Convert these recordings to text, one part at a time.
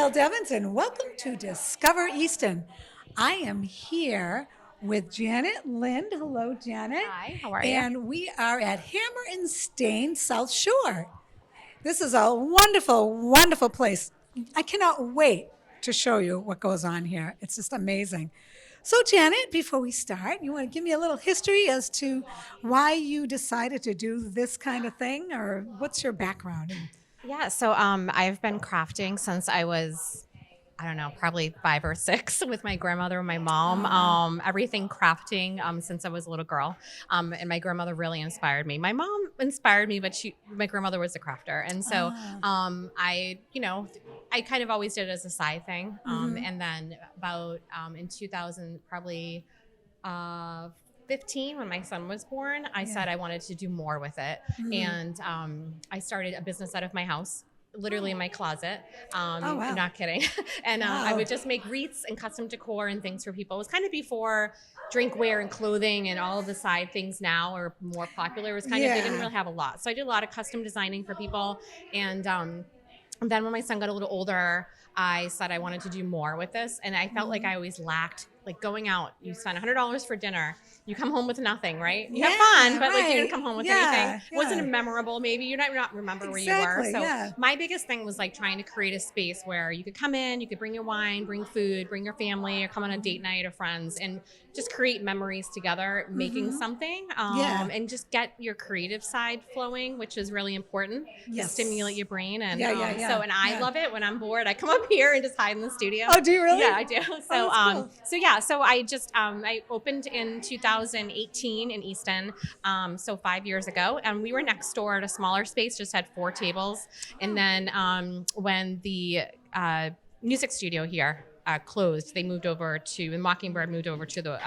Gail Devins, and welcome to Discover Easton. I am here with Janet Lind. Hello, Janet. Hi, how are you? And we are at Hammer and Stain, South Shore. This is a wonderful, wonderful place. I cannot wait to show you what goes on here. It's just amazing. So, Janet, before we start, you want to give me a little history as to why you decided to do this kind of thing, or what's your background? Yeah, so I've been crafting since I was, I don't know, probably 5 or 6 with my grandmother and my mom. Everything crafting since I was a little girl. And my grandmother really inspired me. My mom inspired me, but my grandmother was a crafter. And so I kind of always did it as a side thing. And then about in 2000, probably 15, when my son was born, I said I wanted to do more with it. And I started a business out of my house, literally in my closet. Wow. Not kidding. And I would just make wreaths and custom decor and things for people. It was kind of before drinkware and clothing and all of the side things now are more popular. It was kind of, they didn't really have a lot. So I did a lot of custom designing for people. And then when my son got a little older, I said I wanted to do more with this. And I felt like I always lacked, like going out, you spend $100 for dinner, you come home with nothing, right? You have fun, but like you didn't come home with anything. It wasn't memorable, maybe. You might not remember where you were. So my biggest thing was like trying to create a space where you could come in, you could bring your wine, bring food, bring your family, or come on a date night of friends and just create memories together, making something, and just get your creative side flowing, which is really important to stimulate your brain. And and I love it when I'm bored. I come up here and just hide in the studio. Oh, do you really? Yeah, I do. So so I just I opened in 2018 in Easton, so 5 years ago, and we were next door at a smaller space, just had 4 tables. And then when the music studio here closed, they moved over to, and Mockingbird moved over to the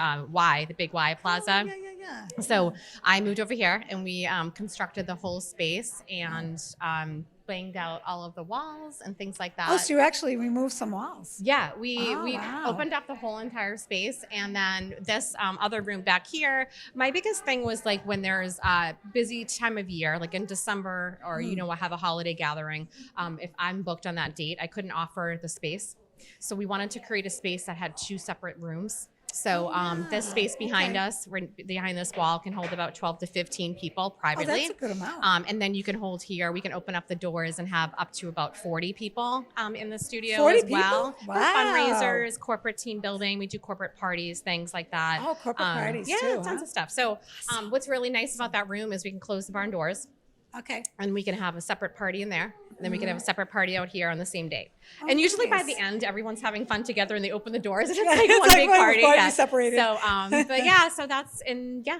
the big Y Plaza. So I moved over here, and we constructed the whole space and banged out all of the walls and things like that. Oh, so you actually removed some walls. Yeah, we opened up the whole entire space. And then this other room back here, my biggest thing was like when there's a busy time of year, like in December, or I have a holiday gathering, if I'm booked on that date, I couldn't offer the space. So we wanted to create a space that had 2 separate rooms. So this space behind us, behind this wall, can hold about 12 to 15 people privately. Oh, that's a good amount. And then you can hold here. We can open up the doors and have up to about 40 people in the studio as well. Wow. For fundraisers, corporate team building. We do corporate parties, things like that. Oh, corporate parties too. Yeah, tons of stuff. So what's really nice about that room is we can close the barn doors. Okay. And we can have a separate party in there. And then we can have a separate party out here on the same day. And usually by the end, everyone's having fun together and they open the doors and it's like one big party. Separated. So,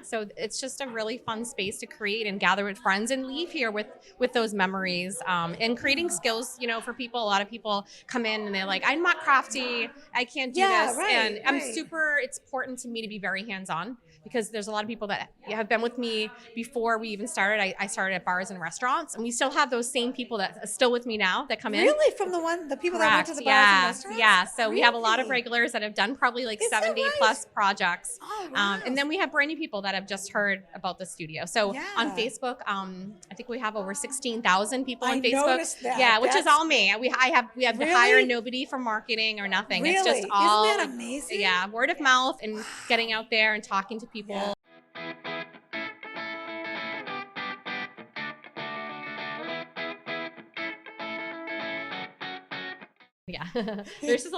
so it's just a really fun space to create and gather with friends and leave here with those memories and creating skills, for people. A lot of people come in and they're like, I'm not crafty. I can't do this. And it's important to me to be very hands-on, because there's a lot of people that have been with me before we even started. I started at bars and restaurants, and we still have those same people that are still with me now that come in. Really? From the people that went to the bars and restaurants? Yeah. So we have a lot of regulars that have done probably like 70 plus projects. Oh, wow. And then we have brand new people that have just heard about the studio. So on Facebook, I think we have over 16,000 people on Facebook. Noticed that. Yeah, which is all me. We have to hire nobody for marketing or nothing. Really? It's just all. Isn't that amazing? Yeah, word of mouth and getting out there and talking to people. Yeah. Yeah,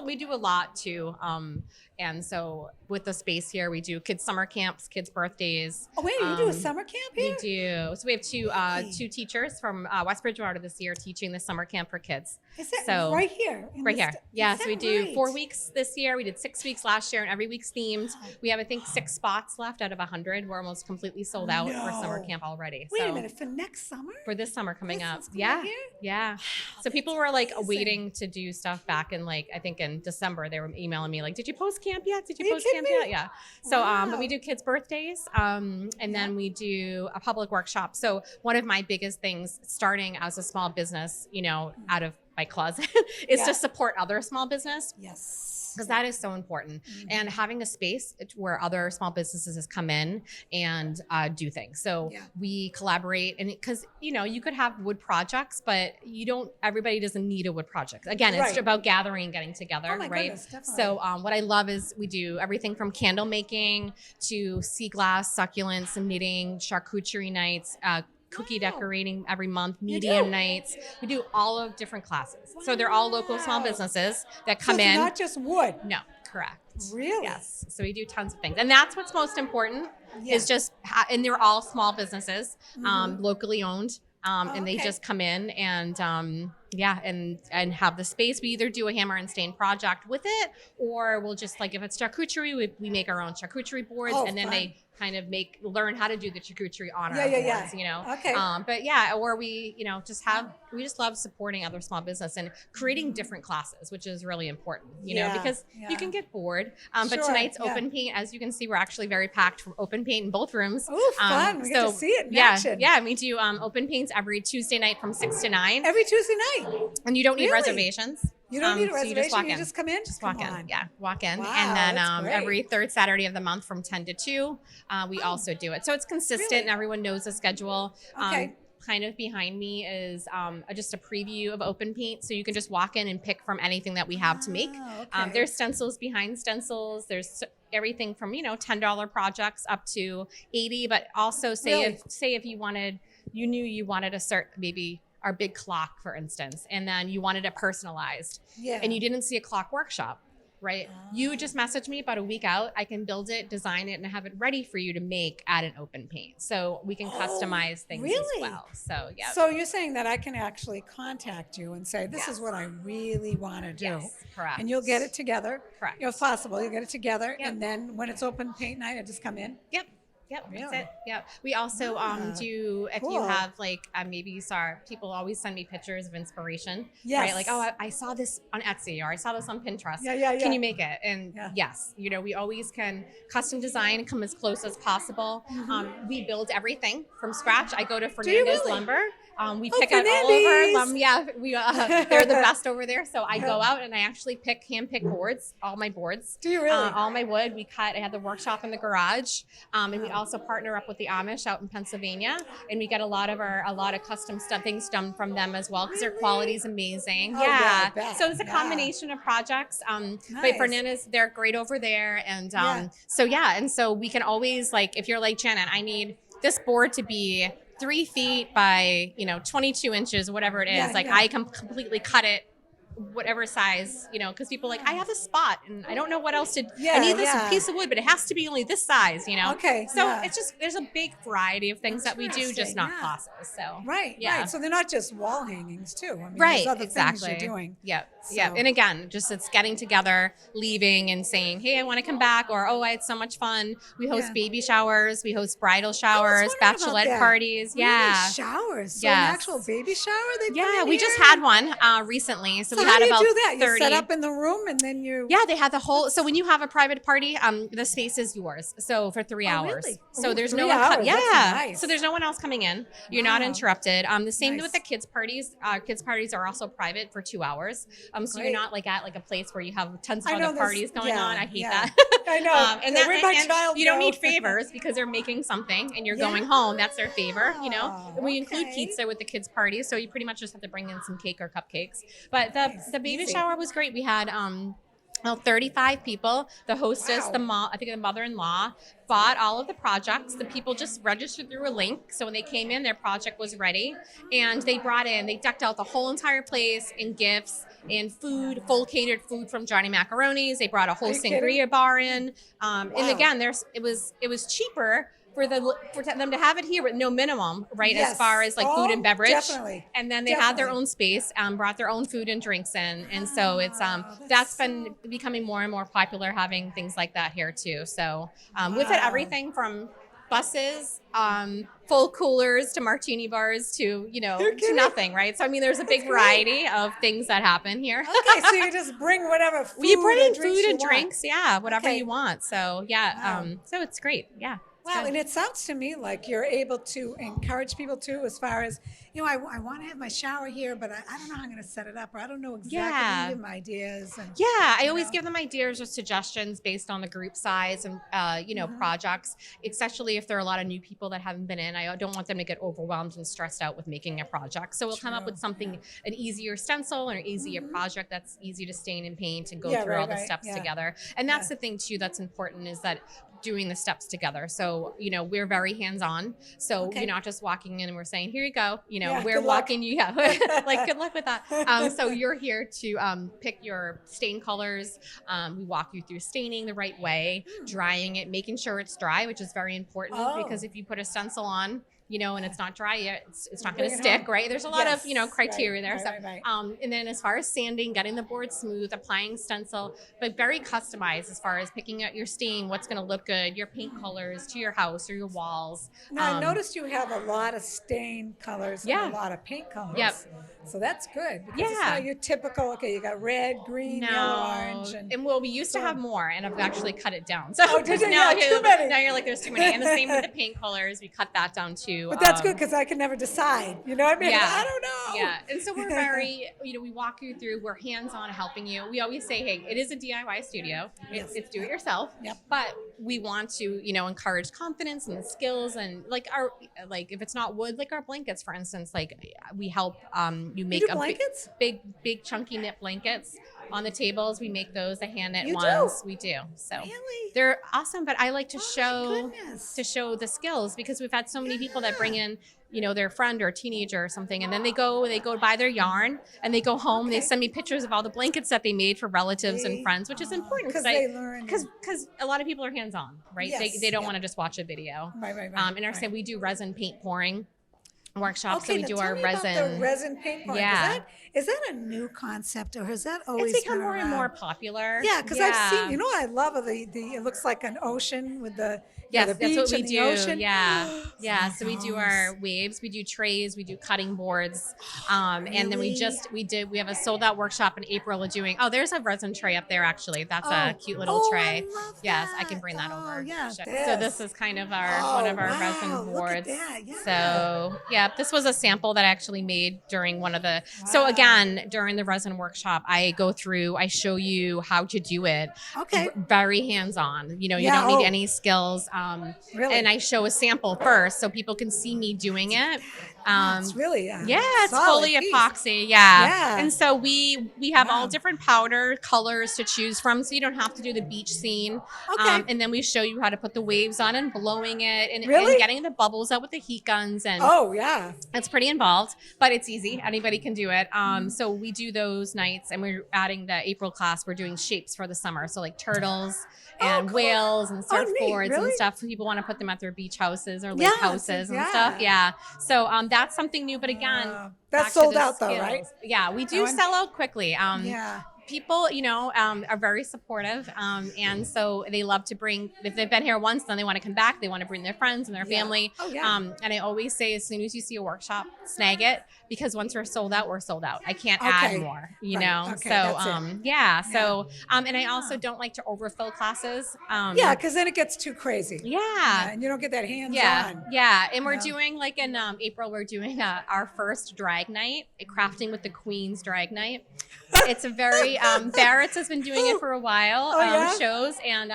we do a lot too. And so with the space here, we do kids' summer camps, kids' birthdays. Oh, wait, you do a summer camp here? We do. So we have two teachers from West Bridgewater this year teaching the summer camp for kids. Is that right here? Right here. Yeah, so we do 4 weeks this year. We did 6 weeks last year, and every week's themed. We have, I think, 6 spots left out of 100. We're almost completely sold out for summer camp already. Wait a minute, for next summer? For this summer coming up. Yeah. Yeah. So people were like waiting to do stuff back in I think in December. They were emailing me like, did you post camp yet? Did you post camp yet? Yeah. So but we do kids' birthdays, and then we do a public workshop. So one of my biggest things starting as a small business, out of my closet is Yeah. to support other small business. Yes. Because that is so important. And having a space where other small businesses come in and do things. So we collaborate, and because, you know, you could have wood projects, but everybody doesn't need a wood project. Again, it's about gathering and getting together, Oh my right? goodness, definitely. So what I love is we do everything from candle making to sea glass, succulents, and knitting, charcuterie nights, cookie decorating every month, medium nights. We do all of different classes. So they're all local small businesses that come it's in. not just wood. No, correct. Really? Yes. So we do tons of things. And that's what's most important is just, and they're all small businesses, locally owned. And they just come in and and have the space. We either do a hammer and stain project with it, or we'll just, like, if it's charcuterie, we make our own charcuterie boards, and then they kind of learn how to do the charcuterie on our boards, you know. Okay. Or we, you know, we just love supporting other small business and creating different classes, which is really important, you know, because you can get bored. But tonight's open paint, as you can see, we're actually very packed from open paint in both rooms. Oh, fun. We get to see it in action. Yeah, we do open paints every Tuesday night from 6 to 9. Every Tuesday night. And you don't need reservations. You don't need a so reservation. you just come in. Just walk in. Yeah, walk in. Wow, and then that's great. every third Saturday of the month from 10 to 2, we also do it. So it's consistent and everyone knows the schedule. Okay. Kind of behind me is just a preview of open paint. So you can just walk in and pick from anything that we have to make. Okay. There's stencils behind stencils. There's everything from, you know, $10 projects up to 80, but also say if you knew you wanted a certain, maybe our big clock, for instance, and then you wanted it personalized and you didn't see a clock workshop, right? You just message me about a week out. I can build it, design it, and have it ready for you to make at an open paint. So we can customize things as well. So yeah. So you're saying that I can actually contact you and say, this is what I really want to do. Yes, correct. And you'll get it together. Correct. If possible, you'll get it together. And then when it's open paint night, I just come in. Yep, that's it. Yeah. We also do, if you have, like, maybe you saw, people always send me pictures of inspiration, right? Like, oh, I saw this on Etsy, or I saw this on Pinterest. Can you make it? And yes, you know, we always can custom design and come as close as possible. We build everything from scratch. I go to Fernandez Lumber. We pick out all of our, they're the best over there. So I go out and I actually hand pick boards, all my boards. Do you really? All my wood, we cut. I had the workshop in the garage. And we also partner up with the Amish out in Pennsylvania. And we get a lot of custom things done from them as well, because their quality is amazing. So it's a combination of projects. But Fernandez, they're great over there. And so we can always, like, if you're like, Janet, I need this board to be 3 feet by, 22 inches, whatever it is. I can completely cut it whatever size, because people are like, I have a spot and I don't know what else to, I need this piece of wood, but it has to be only this size, Okay. So it's just, there's a big variety of things that we do, just not classes. So right. So they're not just wall hangings too. I mean, right. There's other Exactly. things you're doing. Yeah. And again, just it's getting together, leaving and saying, hey, I want to come back, or, oh, I had so much fun. We host baby showers. We host bridal showers, bachelorette parties. Really? Showers. So an actual baby shower? We just had one recently. So we how had do you about do that? 30. You set up in the room and then you... Yeah, they had the whole... So when you have a private party, the space is yours. So for 3 hours. Really? So there's 3 no one... hours. That's nice. So there's no one else coming in. You're not interrupted. The same with the kids' parties. Kids' parties are also private for 2 hours. So you're not like at like a place where you have tons of other parties going on. I hate that. I know. And you don't need favors because they're making something and you're going home. That's their favor, And we include pizza with the kids' parties. So you pretty much just have to bring in some cake or cupcakes. But the baby shower was great. We had 35 people. The hostess, I think the mother-in-law, bought all of the projects. The people just registered through a link. So when they came in, their project was ready. And they decked out the whole entire place in gifts and food, full catered food from Johnny Macaroni's. They brought a whole sangria bar in. And again, it was cheaper for them to have it here with no minimum, right? As far as like food and beverage. Definitely. And then they had their own space, brought their own food and drinks in. And so it's, that's been becoming more and more popular, having things like that here too. So with it, everything from buses, full coolers to martini bars to, to nothing, right? So, I mean, there's a big variety of things that happen here. Okay, so you just bring whatever food you bring and food and drinks, whatever you want. So, so it's great. Yeah. Well, and it sounds to me like you're able to encourage people too, as far as, I want to have my shower here, but I don't know how I'm going to set it up, or I don't know exactly. Yeah. Give them ideas. And, yeah, I always give them ideas or suggestions based on the group size and, projects, especially if there are a lot of new people that haven't been in. I don't want them to get overwhelmed and stressed out with making a project. So we'll come up with something, an easier stencil or an easier project that's easy to stain and paint and go through all the steps together. And that's the thing too that's important, is that doing the steps together. So, we're very hands-on. So you're not just walking in and we're saying, here you go, we're walking you, like good luck with that. So you're here to pick your stain colors. We walk you through staining the right way, drying it, making sure it's dry, which is very important because if you put a stencil on, and it's not dry yet, it's not going to stick, right? There's a lot of, criteria there. And then as far as sanding, getting the board smooth, applying stencil, but very customized as far as picking out your stain, what's going to look good, your paint colors to your house or your walls. Now, I noticed you have a lot of stain colors and a lot of paint colors. Yep. So that's good. Because it's not your typical, you got red, green, yellow, orange. And we used to have more, and I've actually cut it down. So too many. Now you're like, there's too many. And the same with the paint colors. We cut that down too. But that's good, because I can never decide. You know what I mean? Yeah. I don't know. Yeah. And so we're very, we walk you through, we're hands-on helping you. We always say, hey, it is a DIY studio. It's do it yourself. Yep. But we want to, encourage confidence and skills, and if it's not wood, like our blankets, for instance, we help you make blankets? big chunky knit blankets. On the tables, we make those, the hand knit ones. We do. So they're awesome. But I like to show the skills, because we've had so many people that bring in, their friend or teenager or something, and then they go buy their yarn and they go home. They send me pictures of all the blankets that they made for relatives and friends, which is important because they learn. Because a lot of people are hands on, right? Yes, they don't want to just watch a video. Right. And we do resin paint pouring workshops. Okay, so we do our resin. About the resin paint pouring. Yeah. Is that a new concept, or has that always It's become been more around? and more popular. Yeah, because I've seen, what I love of the it looks like an ocean with the Yes, the that's beach what we and the do. ocean. Yeah. So we do our waves, we do trays, we do cutting boards, and then we have a sold out workshop in April of doing. Oh, there's a resin tray up there actually. That's a cute little tray. I love yes, that. I can bring that over. Yeah, So this is kind of one of our resin boards. Look at that. Yeah. So this was a sample that I actually made during one of the. So again, during the resin workshop, I show you how to do it. Okay. Very hands on. You don't need any skills. Really? And I show a sample first so people can see me doing it. It's really it's fully piece. Epoxy. Yeah. And so we have all different powder colors to choose from, so you don't have to do the beach scene. Okay. And then we show you how to put the waves on and blowing it and getting the bubbles out with the heat guns. And it's pretty involved, but it's easy. Anybody can do it. So we do those nights, and we're adding the April class. We're doing shapes for the summer, so like turtles and whales and surfboards and stuff. People want to put them at their beach houses or lake houses and stuff. Yeah. So that's something new. But again, that's sold out though, right? Yeah, we do sell out quickly. People, are very supportive. And so they love to bring, if they've been here once, then they want to come back. They want to bring their friends and their family. And I always say, as soon as you see a workshop, snag it, because once we're sold out, we're sold out. I can't add more, know? Okay, so, So, and I also don't like to overfill classes. Because then it gets too crazy. Yeah. And you don't get that hands on. Yeah. And we're doing, like in April, we're doing our first drag night, a crafting with the Queen's drag night. It's a very, Barrett's has been doing it for a while, shows. And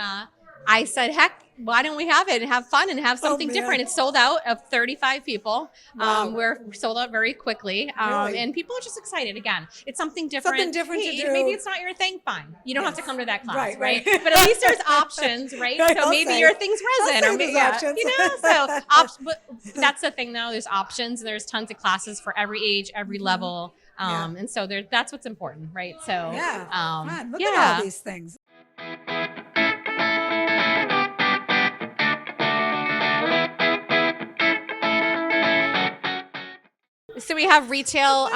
I said, heck, why don't we have it and have fun and have something different? It's sold out of 35 people. Wow. We're sold out very quickly. And people are just excited. Again, it's something different. Something different to do. Maybe it's not your thing, fine. You don't have to come to that class, right? But at least there's options, right? So maybe your thing's resin, or maybe options. But that's the thing though, there's options, and there's tons of classes for every age, every level. And so that's what's important, right? So fun. Look at all these things. So we have retail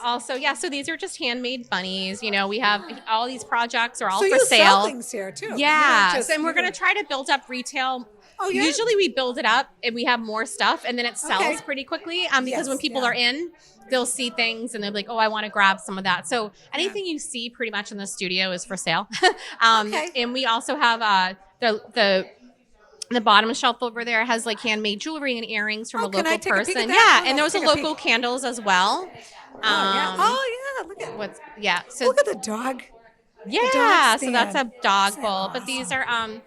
also. So these are just handmade bunnies. We have all these projects are all for you sale. Sell things here too. And we're going to try to build up retail. Usually we build it up and we have more stuff, and then it sells pretty quickly because when people are in, they'll see things and they'll be like, oh, I want to grab some of that. So anything you see pretty much in the studio is for sale. And we also have the The bottom shelf over there has like handmade jewelry and earrings from a can I local take a peek person. at that? Yeah, and those are local candles as well. Look at So look at the dog. yeah, so stand. that's a dog Isn't that bowl. But awesome? these are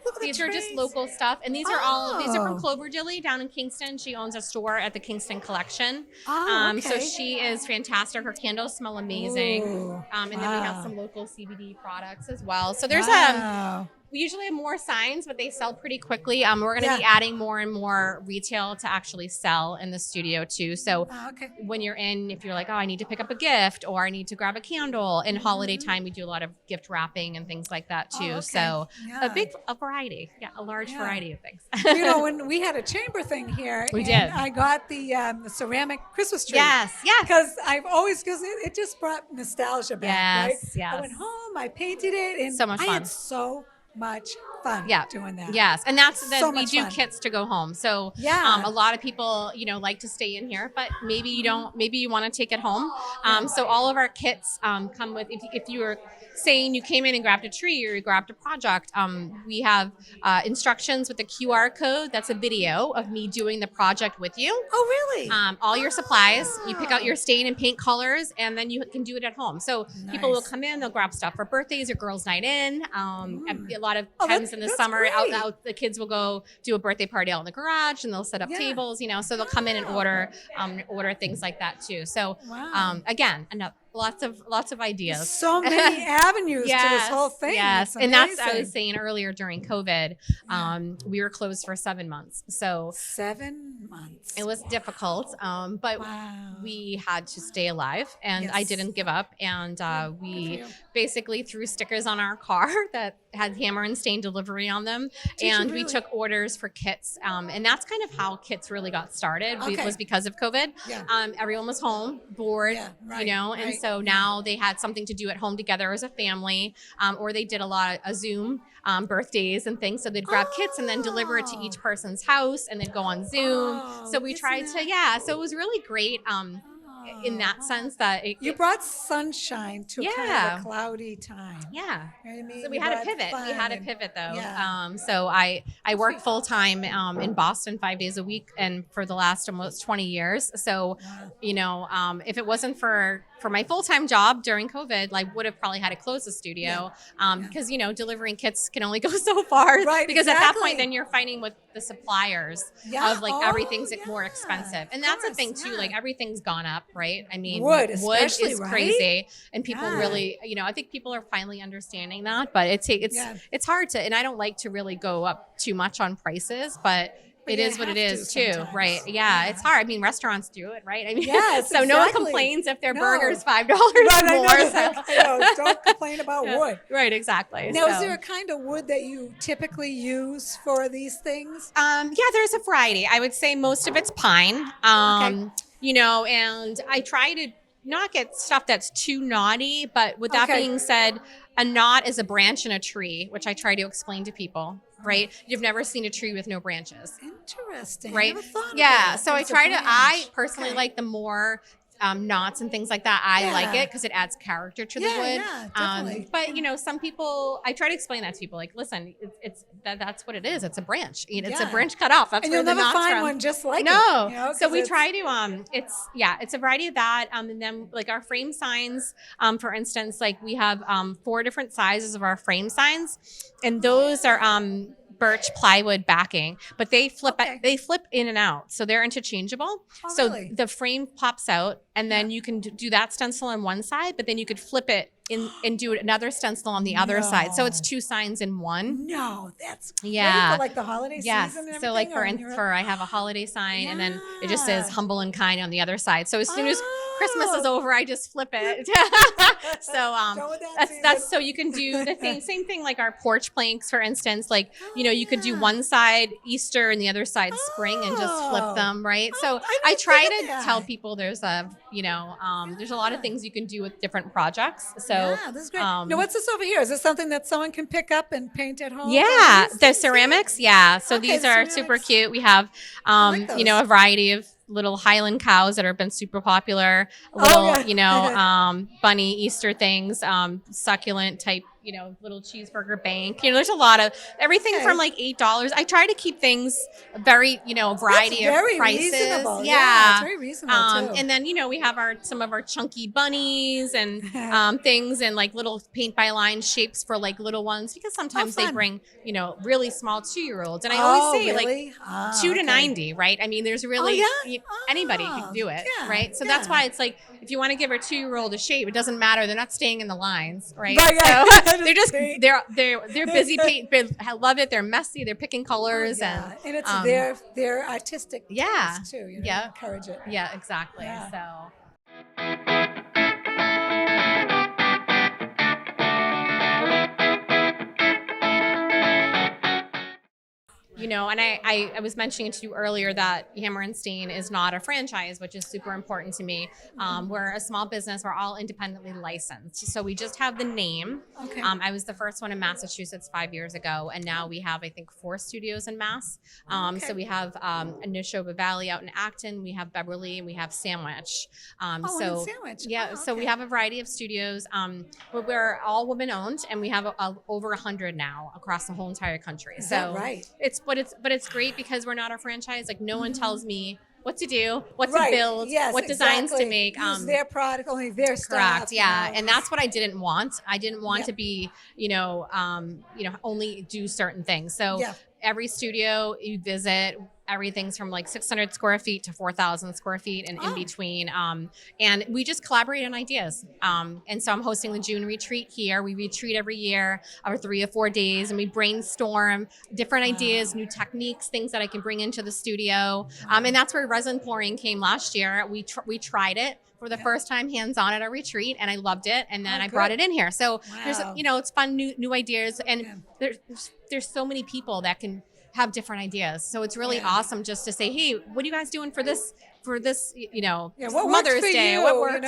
Look at the these are just trays. local stuff, and these are from Oh. Clover Dilly down in Kingston. She owns a store at the Kingston Collection. Oh, So okay. she is fantastic. Her candles smell amazing. Ooh, And then we have wow. some local CBD products as well. So there's Wow. we usually have more signs, but they sell pretty quickly. We're going to be Yeah. adding more and more retail to actually sell in the studio too. So Oh, okay. when you're in, if you're like, oh, I need to pick up a gift or I need to grab a candle, in holiday time, we do a lot of gift wrapping and things like that too. Mm-hmm. Okay. So Yeah. a variety. Yeah, a large Yeah. variety of things. When we had a chamber thing here, We and did. I got the ceramic Christmas tree. Yes. Because because it just brought nostalgia back, right? Yes. I went home, I painted it, and So much I fun. had so much fun Yeah. doing that. Yes, and that's So we much do fun. kits to go home. So Yeah. a lot of people like to stay in here, but maybe you don't. Maybe you want to take it home. So all of our kits come with. If you were saying you came in and grabbed a tree or you grabbed a project, we have instructions with a QR code. That's a video of me doing the project with you. Oh, really? All your supplies, you pick out your stain and paint colors, and then you can do it at home. So people will Nice. come in, they'll grab stuff for birthdays or girls' night in. A lot of Oh, times in the that's summer, great. out the kids will go do a birthday party out in the garage, and they'll set up Yeah. tables. So they'll come in and order things like that too. So Wow. again, lots of ideas. So many avenues to this whole thing. Yes, It's and that's I amazing. was saying earlier during COVID, we were closed for 7 months, so 7 months. it was difficult. But Wow. we had to stay alive, and I Yes. didn't give up. And Good we for you. basically threw stickers on our car that had hammer and stain delivery on them, Did you and we really? took orders for kits. And that's kind of how kits really got started. Okay. Was because of COVID. Yeah. Everyone was home, bored, Yeah, right, and right. so now they had something to do at home together as a family, or they did a lot of Zoom birthdays and things. So they'd grab kits and then deliver it to each person's house, and they'd go on Zoom. Oh, So we isn't tried that- to, so it was really great in that sense that You brought sunshine to kind of Yeah. a cloudy time. yeah. You know what I mean? So we You had to brought pivot. We fun had to and- pivot though. Yeah. So I work full time in Boston 5 days a week, and for the last almost 20 years. So, Wow. if it wasn't for my full time job during COVID, I would have probably had to close the studio because delivering kits can only go so far. Right, Because at that exactly. point, then you're fighting with the suppliers Yeah. of Oh, everything's more yeah. expensive, and Of that's the course, thing too. yeah. Like everything's gone up, right? I mean, Wood is especially, right? crazy, and people Yeah. really, I think people are finally understanding that. But it's hard to, and I don't like to really go up too much on prices, but it you is what it have is to too, sometimes. right? Yeah, it's hard. I mean, restaurants do it, right? I mean, Yes, so no one exactly. complains if their No. burger's $5 Right, I know, more. So. I know. Don't complain about wood. Right, exactly. Now, is So. there a kind of wood that you typically use for these things? Yeah, there's a variety. I would say most of it's pine. And I try to not get stuff that's too knotty, but with that Okay. being said, a knot is a branch in a tree, which I try to explain to people, right? You've never seen a tree with no branches, Interesting. I right? never thought of Yeah. that. So I It's a try to, I branch. personally Okay. like the more knots and things like that. I like Yeah. it because it adds character to the Yeah, wood. yeah, definitely. But some people, I try to explain that to people. Like, listen, that's what it is. It's a branch. It's a Yeah. branch cut off. That's And where you'll the never knots find from. one just like No. it. So 'cause we it's- try to it's a variety of that. And then like our frame signs, for instance, like we have 4 different sizes of our frame signs, and those are birch plywood backing, but they flip Okay. they flip in and out, so they're interchangeable. Oh, So really? the frame pops out, and then you can do that stencil on one side, but then you could flip it in and do another stencil on the other side. So it's No. 2 signs in one. No, that's Yeah. ready for like the holiday Yes. season and So like everything, or for I have a holiday sign, and then it just says Yeah. humble and kind on the other side. So as soon as Christmas is over, I just flip it. So Done with that that's season. so you can do the same thing like our porch planks, for instance. Like you could do one side Easter and the other side spring, and just flip Oh. them, right? So I I didn't try think to of tell that. people there's a lot of things you can do with different projects. So Yeah, this is great. Now, what's this over here? Is this something that someone can pick up and paint at home? yeah, These the things? ceramics. Yeah, so Okay, these the are super ceramics. cute. We have, like those. a variety of little Highland cows that have been super popular. Little, yeah. bunny Easter things, succulent type, little cheeseburger bank. There's a lot of everything from like $8. I try to keep things very, variety of prices. Reasonable. Yeah, it's very reasonable too. And then, we have some of our chunky bunnies and things and like little paint by line shapes for like little ones, because sometimes they bring, really small 2-year-olds. And I always say really? like 2 to 90, right? I mean, there's really anybody can do it, right? So that's why it's like, if you want to give a 2-year-old a shape, it doesn't matter. They're not staying in the lines, right? So they're just they're busy paint. They love it. They're messy. They're picking colors and it's their artistic taste too. Encourage it. Yeah, exactly. Yeah. So. And I was mentioning to you earlier that Hammer and Stain is not a franchise, which is super important to me. We're a small business. We're all independently licensed. So we just have the name. Okay. I was the first one in Massachusetts 5 years ago. And now we have, I think, 4 studios in Mass. So we have Neshoba Valley out in Acton. We have Beverly, and we have Sandwich. Sandwich. Yeah. So we have a variety of studios. We're all women owned, and we have over 100 now across the whole entire country. Is that right? But it's great because we're not a franchise. Like no one tells me what to do, what to build, what designs to make. Use their product, only their stuff. Correct. Yeah, and that's what I didn't want. I didn't want to be, only do certain things. So every studio you visit, everything's from like 600 square feet to 4,000 square feet and in between. And we just collaborate on ideas. And so I'm hosting the June retreat here. We retreat every year over 3 or 4 days, and we brainstorm different ideas, new techniques, things that I can bring into the studio. And that's where resin pouring came last year. We tried it for the first time hands-on at a retreat, and I loved it. And then I brought it in here. So there's, it's fun, new ideas. And there's so many people that can have different ideas. So it's really awesome just to say, hey, what are you guys doing for this, what Mother's Day? You? What works,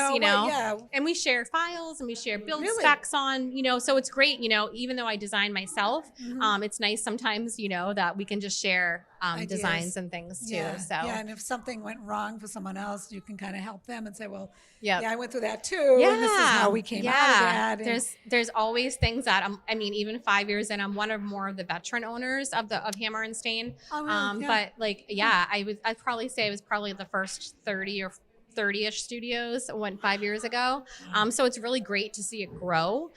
And we share files and we share build specs on, so it's great, even though I design myself, it's nice sometimes, that we can just share designs and things too. And if something went wrong for someone else, you can kind of help them and say, well, I went through that too. And this is how we came out of that. And there's always things that even 5 years in, I'm one of more of the veteran owners of Hammer and Stain. But I'd probably say I was probably the first 30 or 30-ish studios went 5 years ago. So it's really great to see it grow.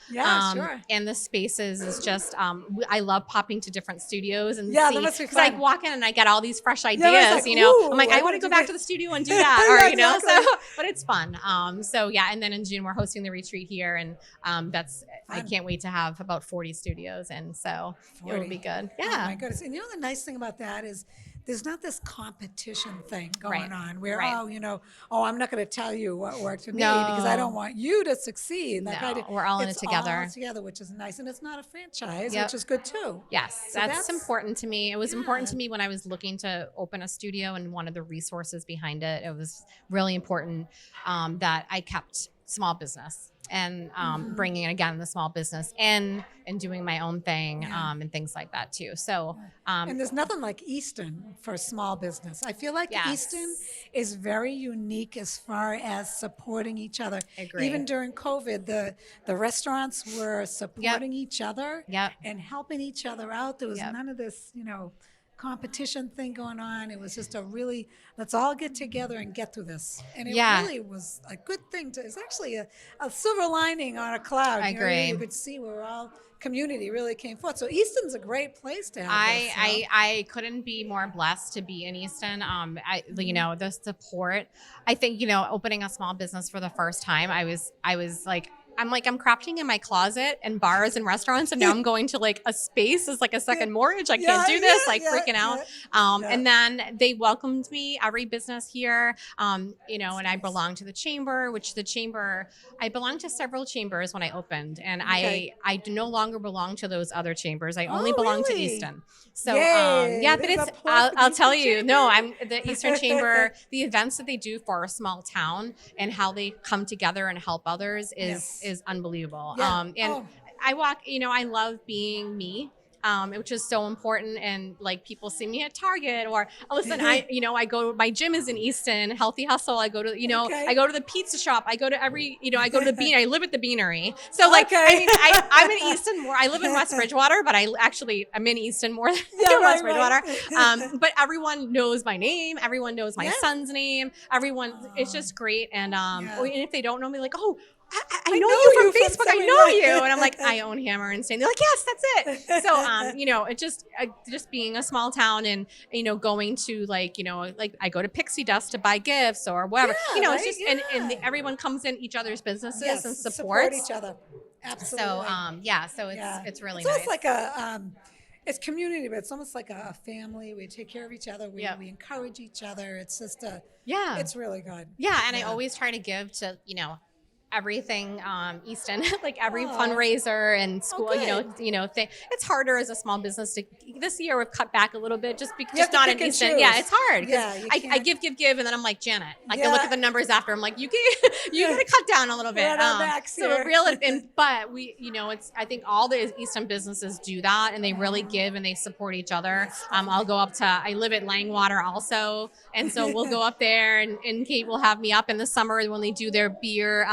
And the spaces is just, I love popping to different studios and see, because I walk in and I get all these fresh ideas, I'm like, I want to go back to the studio and do that, so, but it's fun. And then in June, we're hosting the retreat here, and I can't wait to have about 40 studios, and so 40. It'll be good. Oh my goodness. And the nice thing about that is there's not this competition thing going on where, I'm not going to tell you what worked for me because I don't want you to succeed. We're all in it together. All together, which is nice. And it's not a franchise, which is good too. Yes, so that's important to me. It was important to me when I was looking to open a studio, and one of the resources behind it, it was really important that I kept small business and bringing again the small business in and doing my own thing and things like that too. So and there's nothing like Easton for small business. I feel like Easton is very unique as far as supporting each other. Agree. Even during COVID, the restaurants were supporting each other and helping each other out. There was none of this, competition thing going on. It was just let's all get together and get through this. And it really was a good thing it's actually a silver lining on a cloud. I agree. You could see where all community really came forth. So Easton's a great place to have I couldn't be more blessed to be in Easton. The support, I think, opening a small business for the first time, I was like, I'm crafting in my closet and bars and restaurants, and now I'm going to like a space is like a second mortgage. I can't do this, freaking out. And then they welcomed me, every business here, and I belong to the chamber, I belonged to several chambers when I opened, and I do no longer belong to those other chambers. I only belong to Easton. So, but I'll tell you, I'm the Eastern Chamber, the events that they do for our small town and how they come together and help others is unbelievable. I walk, I love being me. which is so important. And like people see me at Target, or listen, I go, my gym is in Easton, Healthy Hustle. I go to, I go to the pizza shop. I go to I go to the Bean. I live at the Beanery. So like, I mean, I'm in Easton more. I live in West Bridgewater, but I'm in Easton more than West Bridgewater. But everyone knows my name. Everyone knows my son's name. Everyone, it's just great. And and if they don't know me, like, oh, I know you from Facebook. I know you. And I'm like, I own Hammer and Stain. They're like, yes, that's it. So, it just being a small town and, going to like I go to Pixie Dust to buy gifts or whatever, it's just, and everyone comes in each other's businesses and supports each other. Absolutely. So, it's really so nice. It's like it's community, but it's almost like a family. We take care of each other. We encourage each other. It's just it's really good. Yeah. And I always try to give to, everything Easton, like every fundraiser and school, thing. It's harder as a small business this year we've cut back a little bit just because just not in Easton. Yeah, it's hard. I give, and then I'm like, Janet, I look at the numbers after. I'm like, you gotta cut down a little bit. But we, I think all the Easton businesses do that, and they really give and they support each other. I'll go up to, I live at Langwater also, and so we'll go up there, and Kate will have me up in the summer when they do their beer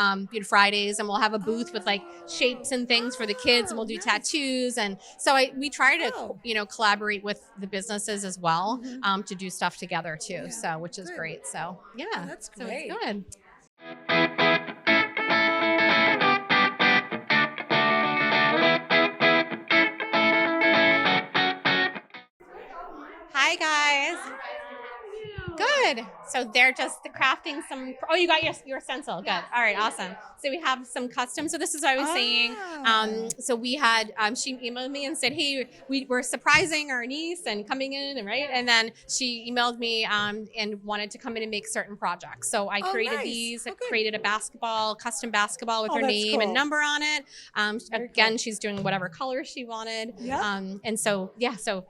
Fridays, and we'll have a booth with like shapes and things for the kids, and we'll do tattoos. And so we try to collaborate with the businesses as well, to do stuff together too. So which is great. So that's great. So it's good. Hi guys. Good. So they're just crafting some. Oh, you got your stencil. Good. All right. Awesome. So we have some custom. So this is what I was saying. So we had. She emailed me and said, "Hey, we were surprising our niece and coming in, and right." And then she emailed me and wanted to come in and make certain projects. So I created these. I created a custom basketball with her name and number on it. Again, she's doing whatever color she wanted. Yeah. And so So.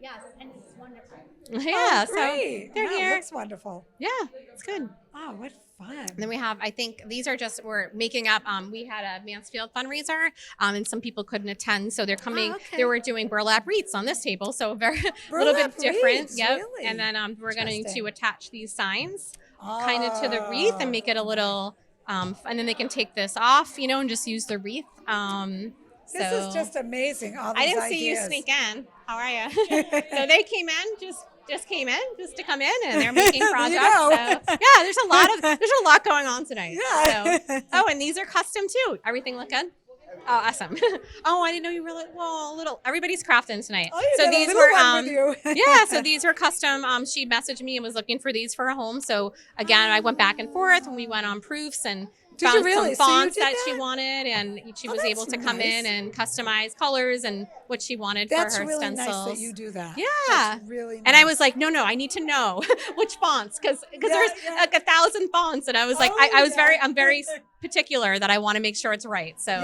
Yes, and it's wonderful. Yeah, so they're here. That's wonderful. Yeah, it's good. Oh, what fun. And then we have, I think these are just, we're making up, we had a Mansfield fundraiser, and some people couldn't attend, so they're coming, they were doing burlap wreaths on this table, so a little bit different. Yep. Really? And then we're going to attach these signs kind of to the wreath and make it a little, and then they can take this off, and just use the wreath. This is just amazing. All these I didn't ideas. see you sneak in. How are you? So they came in, just came in just to come in, and they're making projects. So there's a lot going on tonight. Yeah. So, and these are custom too. Everything look good? Oh, awesome. Oh, I didn't know you were little. Everybody's crafting tonight. Oh, so these were so these were custom. She messaged me and was looking for these for a home. So again, I went back and forth and we went on proofs and found some fonts that she wanted, and she was able to come in and customize colors and what she wanted for her stencils. That's really nice that you do that. Yeah. That's really nice. And I was like, no, I need to know which fonts because there's like 1,000 fonts, and I was like, I'm very particular that I want to make sure it's right. So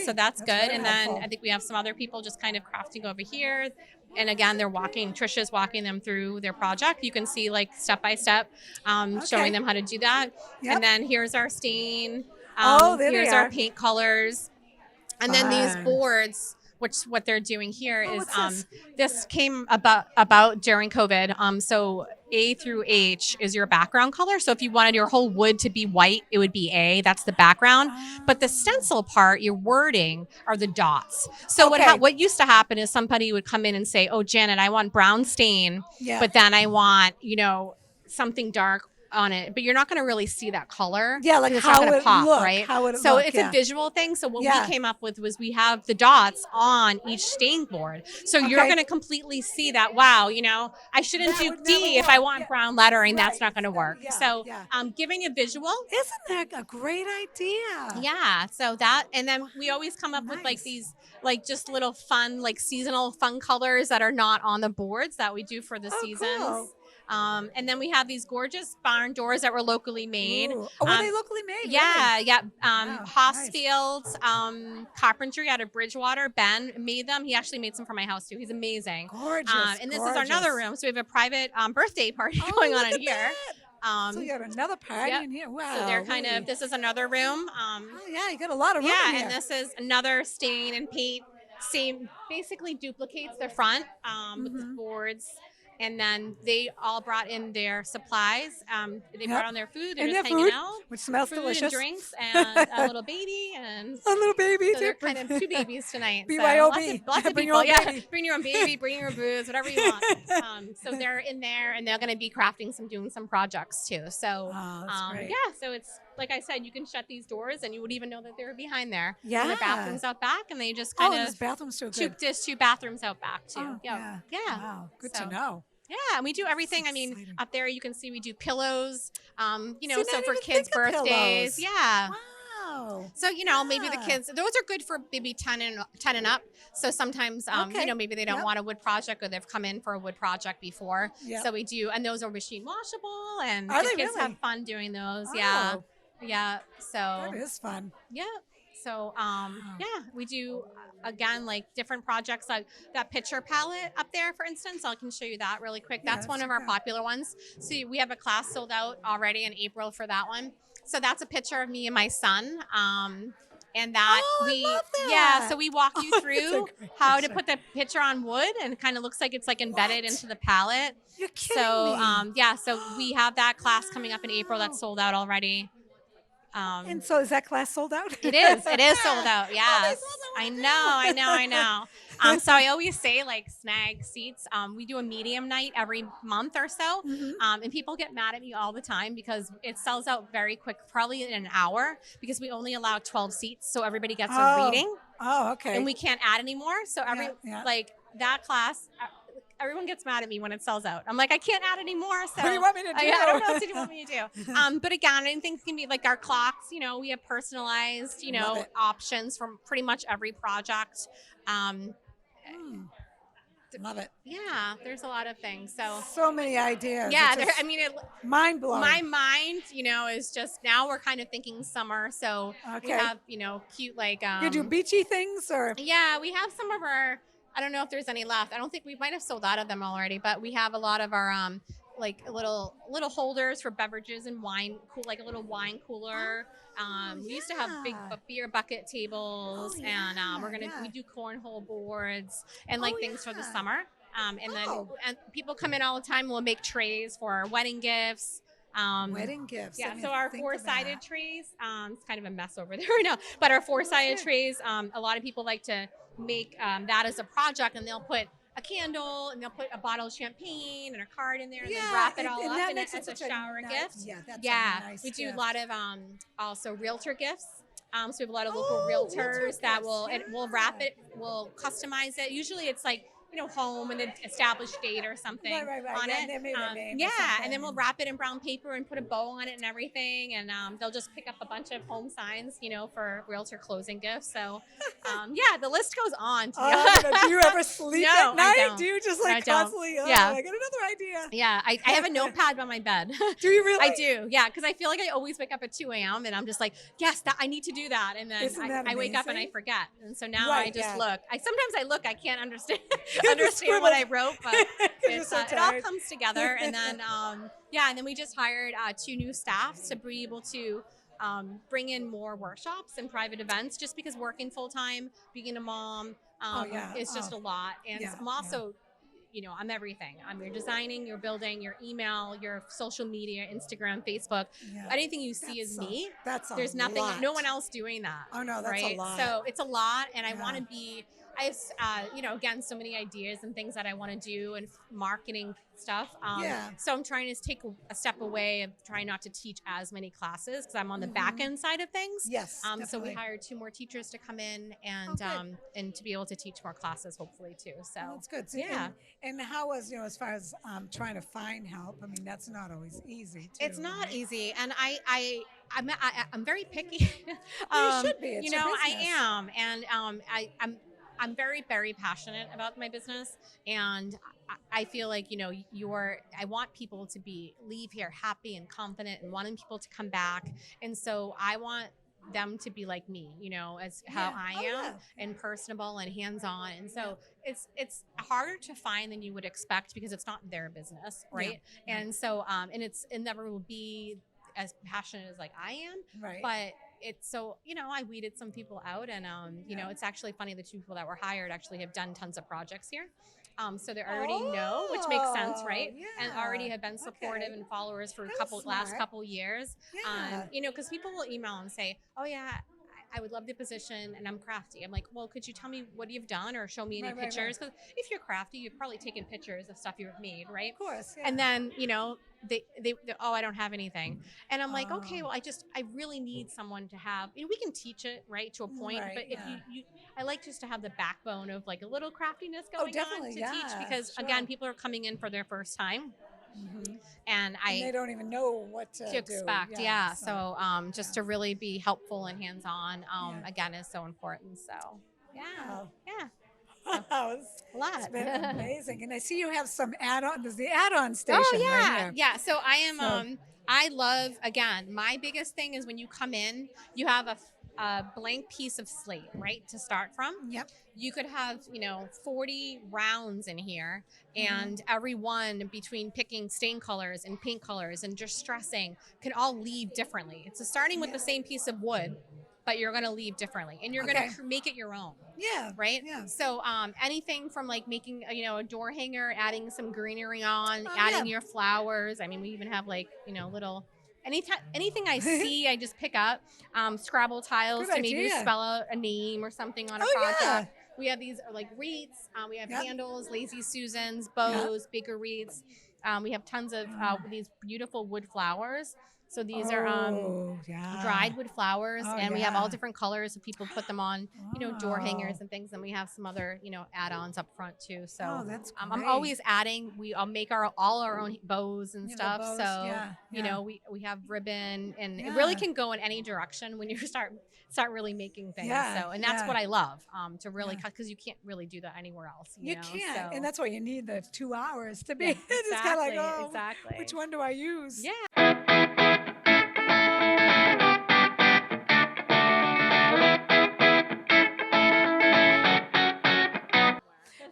so that's good. And then I think we have some other people just kind of crafting over here. And again, Trisha's walking them through their project. You can see like step by step, showing them how to do that. Yep. And then here's our stain. Here's our paint colors. And then these boards, what they're doing here is this came about during COVID. So A through H is your background color. So if you wanted your whole wood to be white, it would be A. That's the background. But the stencil part, your wording, are the dots. So what used to happen is somebody would come in and say, "Oh, Janet, I want brown stain, but then I want something dark on it," but you're not going to really see that color. Yeah, like it's how not going to it pop, look, right? How it so look, it's a visual thing. So what we came up with was we have the dots on each stain board. So you're going to completely see that. Wow, I shouldn't do D if I want brown lettering. That's not going to work. So giving a visual. Isn't that a great idea? Yeah. So that, and then we always come up with like these, like just little fun, like seasonal fun colors that are not on the boards that we do for the seasons. Cool. And then we have these gorgeous barn doors that were locally made. Ooh. Oh, were they locally made? Yeah, really? yeah. Hossfield's carpentry out of Bridgewater. Ben made them. He actually made some for my house too. He's amazing. Gorgeous. And this is another room. So we have a private birthday party going on in here. So you got another party in here. Wow. So they're this is another room. You got a lot of room in here. And this is another stain and paint same, basically duplicates the front with the boards. And then they all brought in their supplies. They brought on their food. They're and just their hanging food, out. which smells Food delicious. and drinks and a little baby and a little baby. so they're kind of 2 babies tonight. So BYOB. lots of Bring people. your own Yeah, baby. bring your own baby, bring your booze, whatever you want. So they're in there and they're going to be doing some projects too. So great. yeah, so it's like I said, you can shut these doors and you would even know that they were behind there. Yeah. And the bathrooms out back, and they just kind there's of bathrooms so good. there's 2 bathrooms out back too. Oh, yeah. Wow, good to So, know. Yeah, and we do everything. I mean, exciting. up there you can see we do pillows. See, So I for didn't kids' think of birthdays. pillows. Yeah. Wow. So maybe the kids, those are good for maybe 10 and up. So sometimes Okay. maybe they don't Yep. want a wood project or they've come in for a wood project before. Yep. So we do, and those are machine washable, and Are the they kids really? have fun doing those. Yeah. Oh. Yeah. So That is fun. yeah. So yeah, we do again like different projects like that picture palette up there, for instance. I can show you that really quick. Yeah, That's one let's of check our that. popular ones. So we have a class sold out already in April for that one. So that's a picture of me and my son. And that I love that. yeah, so we walk you That's a through great how to picture. put the picture on wood, and it kind of looks like it's like embedded What? into the palette. You're kidding So me. yeah, so we have that class coming up in April that's sold out already. And so is that class sold out? It is sold out. Oh, Yes. they sold out I right know. So I always say like snag seats. We do a medium night every month or so. Mhm. And people get mad at me all the time because it sells out very quick, probably in an hour, because we only allow 12 seats. So everybody gets a reading Oh, okay. and we can't add any more. So Yeah. like that class, everyone gets mad at me when it sells out. I'm like, I can't add any more. So What do you want me to do? I don't know what you want me to do. But again, I think it can be like our clocks. We have personalized, Love it. options from pretty much every project. Love it. Yeah, there's a lot of things. So many ideas. Yeah, It's just mind blowing. my mind, is just now we're kind of thinking summer. So we Okay. have, cute like You do beachy things or? yeah, we have some of our, I don't know if there's any left. I don't think we might have sold out of them already, but we have a lot of our like little holders for beverages and wine, like a little wine cooler. We used to have big beer bucket tables, and we do cornhole boards and like things for the summer. And then people come in all the time. We'll make trays for our wedding gifts. Wedding gifts. I Yeah, didn't so our think of four-sided that. trays, it's kind of a mess over there right now, but our four-sided trays, a lot of people like to make that as a project, and they'll put a candle and they'll put a bottle of champagne and a card in there and then wrap it all up that and makes it's it a such shower nice- gift. Yeah, that's Yeah, a nice we do gift. a lot of also realtor gifts. So we have a lot of local realtor realtors that gifts, we'll wrap it, we'll customize it. Usually it's like home and an established date or something Right. on Yeah, it. they made a name or Yeah, something. and then we'll wrap it in brown paper and put a bow on it and everything. And they'll just pick up a bunch of home signs, for realtor closing gifts. So yeah, the list goes on. To be honest. Do you ever sleep No, at I night? don't. Do you just I like don't. constantly? Oh, Yeah. I got another idea. Yeah, I have a notepad by my bed. Do you really? I do, yeah, because I feel like I always wake up at 2 a.m. and I'm just like, yes, I need to do that, and then Isn't that I wake up and I amazing? forget, and so now Right, I just yeah. look. Sometimes I look, I can't understand just understand what I scribble. wrote, but You're so it all tired. comes together, and then and then we just hired 2 new staffs to be able to bring in more workshops and private events, just because working full time, being a mom, it's just a lot, and Yeah, I'm also. I'm everything. You're designing, you're building, your email, your social media, Instagram, Facebook. Yeah. Anything you see is me. That's a There's nothing, lot. no one else doing that. Oh, no, that's a right? lot. So it's a lot, and I Yeah. want to be. I have, again, so many ideas and things that I want to do and marketing stuff. So I'm trying to take a step away of trying not to teach as many classes because I'm on the back end side of things. Yes, So we definitely. hired 2 more teachers to come in and good. and to be able to teach more classes, hopefully too. So That's good. So, yeah. And how was, as far as trying to find help? I mean, that's not always easy. Too, It's not right? easy, and I'm very picky. You should be. It's your I business. am, and I'm very, very passionate about my business, and I feel like I want people to leave here happy and confident and wanting people to come back, and so I want them to be like me, as how I am, yeah. and personable and hands-on, and so it's harder to find than you would expect because it's not their business, right? And so it never will be as passionate as like I am, Right. but it's so, I weeded some people out, and it's actually funny, the two people that were hired actually have done tons of projects here. So they already know, which makes sense, right? Yeah. And already have been supportive and followers for last couple years. Yeah. Because people will email and say, "Oh yeah, I would love the position, and I'm crafty." I'm like, "Well, could you tell me what you've done, or show me any pictures?" Because if you're crafty, you've probably taken pictures of stuff you've made, right? Of course. Yeah. And then they oh, I don't have anything, and I'm like, okay, well, I really need someone to have. We can teach it, right, to a point, but if I like just to have the backbone of like a little craftiness going on to teach, because again, people are coming in for their first time. And they don't even know what to expect. So just to really be helpful and hands-on, again, is so important. So Wow, a lot. It's been amazing. And I see you have some add-on. There's the add-on station right here. So I am. I love, again, my biggest thing is when you come in, you have a blank piece of slate, right, to start from. Yep. You could have 40 rounds in here, and every one, between picking stain colors and paint colors and distressing, can all leave differently. It's starting with the same piece of wood, but you're going to leave differently, and you're going to make it your own. Yeah. Right. Yeah. So anything from like making a door hanger, adding some greenery on, adding your flowers. I mean, we even have like little anything I see, I just pick up. Scrabble tiles to maybe spell out a name or something on a project. Yeah. We have these like wreaths. We have candles, lazy Susans, bows, bigger wreaths. We have tons of these beautiful wood flowers. So these are dried wood flowers, and we have all different colors. So people put them on, door hangers and things. And we have some other, add-ons up front too. So that's great. I'm always adding. I'll make all our own bows and stuff. Bows, so we have ribbon, and it really can go in any direction when you start really making things. So that's what I love, to really cut, because you can't really do that anywhere else. You can't, so. and that's why you need the 2 hours to be. Yeah, It's kind of like, which one do I use? Yeah.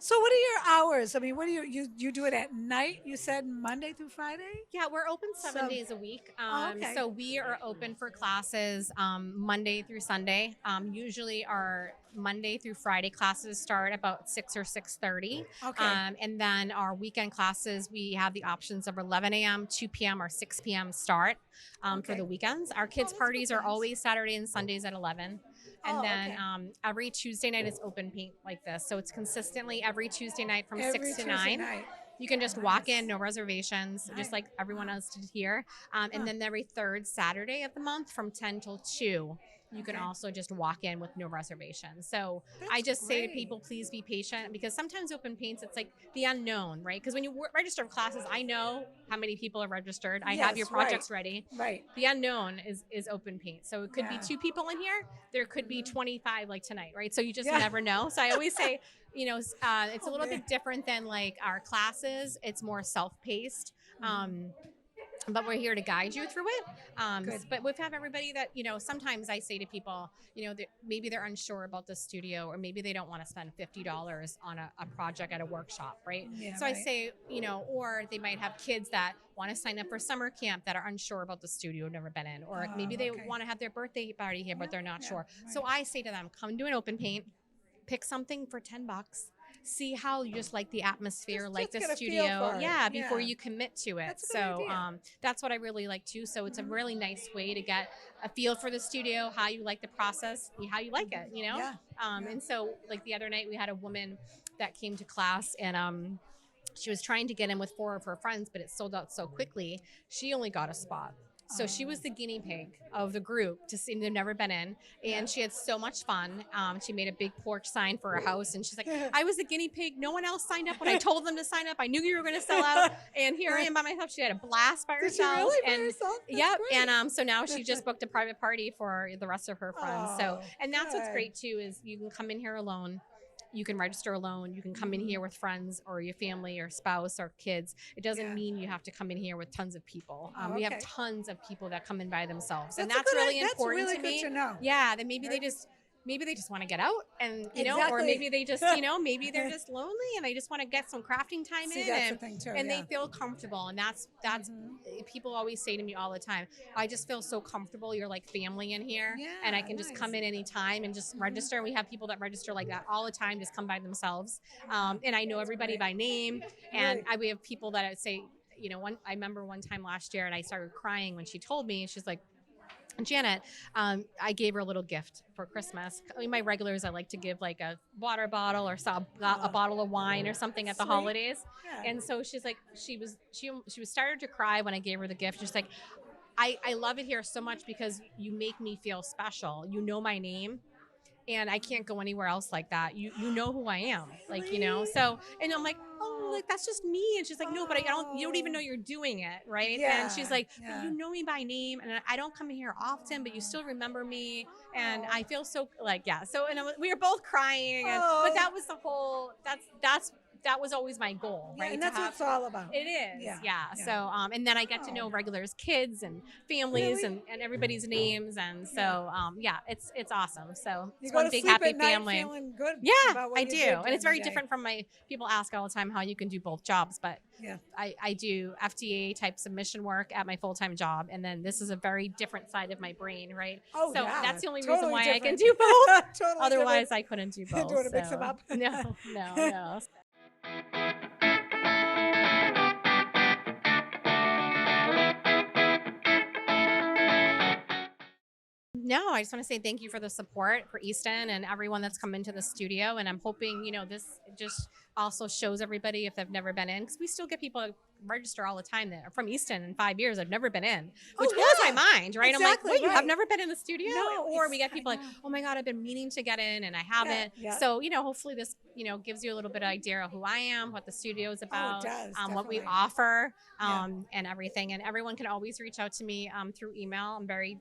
So what are your hours? I mean, what do you do it at night? You said Monday through Friday? Yeah, we're open 7 days a week. So we are open for classes Monday through Sunday. Usually our Monday through Friday classes start about 6 or 6:30. Okay. And then our weekend classes, we have the options of 11 a.m., 2 p.m., or 6 p.m. start for the weekends. Our kids' parties are always Saturday and Sundays at 11. And then every Tuesday night is open paint like this. So it's consistently every Tuesday night from 6 to 9. You can just walk in, no reservations, just like everyone else did here. And then every third Saturday of the month from 10 till 2. You can also just walk in with no reservations. So I just say to people, please be patient, because sometimes open paints, it's like the unknown, right? Because when you register classes, I know how many people are registered. I have your projects ready. Right. The unknown is open paint. So it could be 2 people in here. There could be 25 like tonight, right? So you just never know. So I always say, it's a little bit different than like our classes. It's more self-paced. But we're here to guide you through it. But we've had everybody that, sometimes I say to people, maybe they're unsure about the studio, or maybe they don't want to spend $50 on a project at a workshop, right? Yeah, so I say, or they might have kids that want to sign up for summer camp that are unsure about the studio, never been in, or maybe they want to have their birthday party here, but they're not sure. Right. So I say to them, come do an open paint, pick something for $10. See how you just like the atmosphere, like the studio, before you commit to it. So that's what I really like too. So it's a really nice way to get a feel for the studio, how you like the process, how you like it, And so like the other night we had a woman that came to class, and she was trying to get in with 4 of her friends, but it sold out so quickly. She only got a spot. So she was the guinea pig of the group to see, they've never been in. And she had so much fun. She made a big porch sign for her house. And she's like, I was the guinea pig. No one else signed up when I told them to sign up. I knew you were going to sell out. And here I am by myself. She had a blast by herself. Did she really by herself? Yep. Great. And so now she just booked a private party for the rest of her friends. And that's what's great too, is you can come in here alone. You can register alone. You can come in here with friends or your family or spouse or kids. It doesn't mean you have to come in here with tons of people. We have tons of people that come in by themselves. And that's really important to me. Good to know. Yeah, then maybe they just maybe they just want to get out and, you know, or Exactly. maybe they just, you know, maybe they're just lonely and they just want to get some crafting time See, in that's and, the thing too, and yeah. they feel comfortable. And that's people always say to me all the time, I just feel so comfortable. You're like family in here, and I Yeah, can just nice. come in anytime and just register. And we have people that register like that all the time, just come by themselves. And I know everybody by name. And Right. we have people that I say, you know, I remember one time last year and I started crying when she told me, she's like, Janet, I gave her a little gift for Christmas. I mean, my regulars, I like to give like a water bottle or a bottle of wine or something at the Sweet. holidays. Yeah. And so she's like, she was started to cry when I gave her the gift. She's like, I love it here so much because you make me feel special. You know my name. And I can't go anywhere else like that. You know who I am, like, you know. So, and I'm like, oh, like that's just me. And she's like, no, but you don't even know you're doing it, right? Yeah, And she's like, but yeah. you know me by name, and I don't come here often, but you still remember me, and I feel so like, yeah. So, and we were both crying, and but that was the whole. That was always my goal, Yeah, right? and that's what it's all about. It is, Yeah, yeah. yeah. So, and then I get to know regulars' kids and families Really? and everybody's names, and so, yeah, it's awesome. So You it's go one to big sleep happy at night family. feeling good. Yeah, about what I you do, did and it's during very the day. different from people ask all the time how you can do both jobs, but Yeah. I do FDA type submission work at my full-time job, and then this is a very different side of my brain, right? Oh, so yeah, that's the only totally reason why I can different. do both. Totally Otherwise, different. I couldn't do both. Don't want to mix them so. up. No. No, I just want to say thank you for the support for Easton and everyone that's come into the studio. And I'm hoping, you know, this just also shows everybody if they've never been in, because we still get people register all the time that are from Easton in 5 years. I've never been in, which blows my mind, right? Exactly, I'm like, wait, you have right. never been in the studio? No, Or we get people I like, know. oh my God, I've been meaning to get in and I haven't. yeah. So, you know, hopefully this, you know, gives you a little bit of idea of who I am, what the studio is about, does, what we definitely. offer, Yeah. and everything. And everyone can always reach out to me through email. I'm very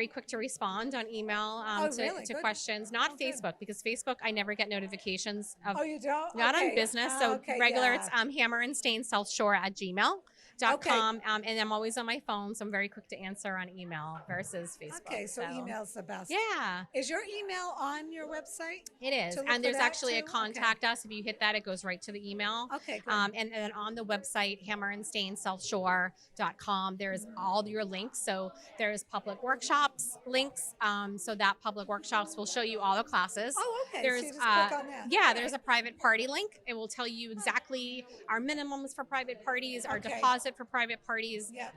quick to respond on email Really? to Good. questions. Not good. Facebook, because Facebook I never get notifications of. Oh, you don't? Not Okay. on business. So Okay, regular, yeah. it's Hammer and Stain South Shore at gmail.com. And I'm always on my phone, so I'm very quick to answer on email versus Facebook. Okay, so email's the best. Yeah. Is your email on your website? It is. To look And for there's that actually a too? contact us. If you hit that, it goes right to the email. Okay, good. And then on the website, hammerandstainsouthshore.com, there's all your links. So there's public workshops links. So that public workshops will show you all the classes. Oh, okay. There's so you just click on that. yeah, there's a private party link. It will tell you exactly our minimums for private parties, our Okay. deposit for private parties. Yeah.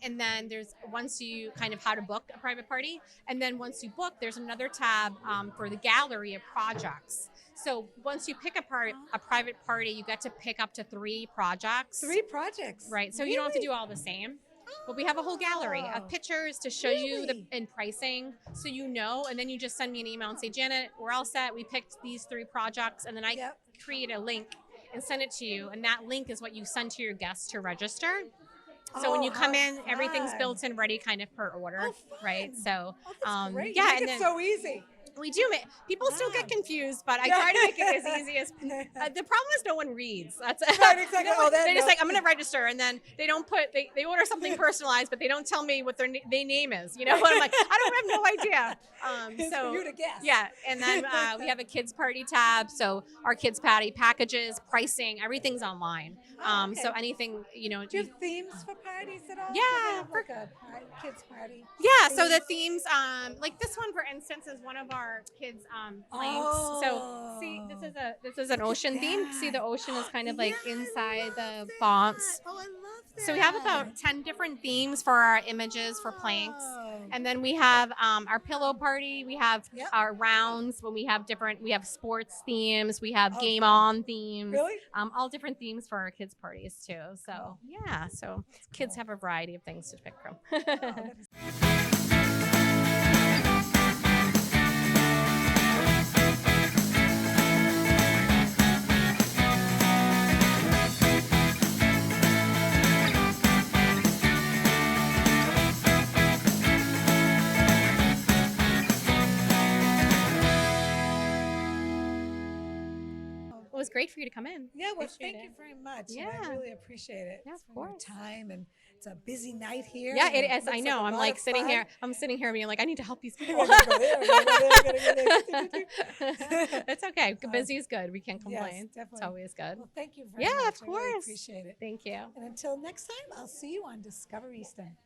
And then there's once you kind of how to book a private party. And then once you book, there's another tab for the gallery of projects. So once you pick a private party, you get to pick up to 3 projects. 3 projects. Right. So you don't have to do all the same. But we have a whole gallery of pictures to show you and pricing, so you know, and then you just send me an email and say, Janet, we're all set. We picked these 3 projects, and then I create a link and send it to you, and that link is what you send to your guests to register. So when you come in, everything's built in ready kind of per order, right? So Great. yeah, You and make then it so easy. we do it. People still get confused, but I try to make it as easy as. The problem is no one reads. That's Right, exactly. They're just like, I'm going to register, and then they don't put. They order something personalized, but they don't tell me what their name is. You know, and I'm like, I don't have no idea. It's So for you to guess. yeah, and then we have a kids party tab. So our kids party packages, pricing, everything's online. Okay. So anything, you know. Do you have themes for parties at all? Yeah, Like a kids party. Yeah, so the themes, like this one, for instance, is one of our kids' planks. So see, this is an ocean theme. See, the ocean is kind of like inside the fonts. Oh, I love that. So we have about 10 different themes for our images for planks. And then we have our pillow party. We have our rounds when we have sports themes. We have game on themes. Really? All different themes for our kids' parties too. So yeah, so kids have a variety of things to pick from. It was great for you to come in. Yeah, well, Appreciate thank you it. very much. Yeah. And I really appreciate it. Yeah, of for your course. time, and it's a busy night here. Yeah, and it is. looks I know. a I'm lot like of sitting fun. here. I'm sitting here being like, I need to help these I people. gotta go there, I gotta go there. It's okay. Busy is good. We can't complain. Yes, It's definitely. always good. Well, thank you very Yeah, much. of I really course. appreciate it. Thank you. And until next time, I'll see you on Discover Easton.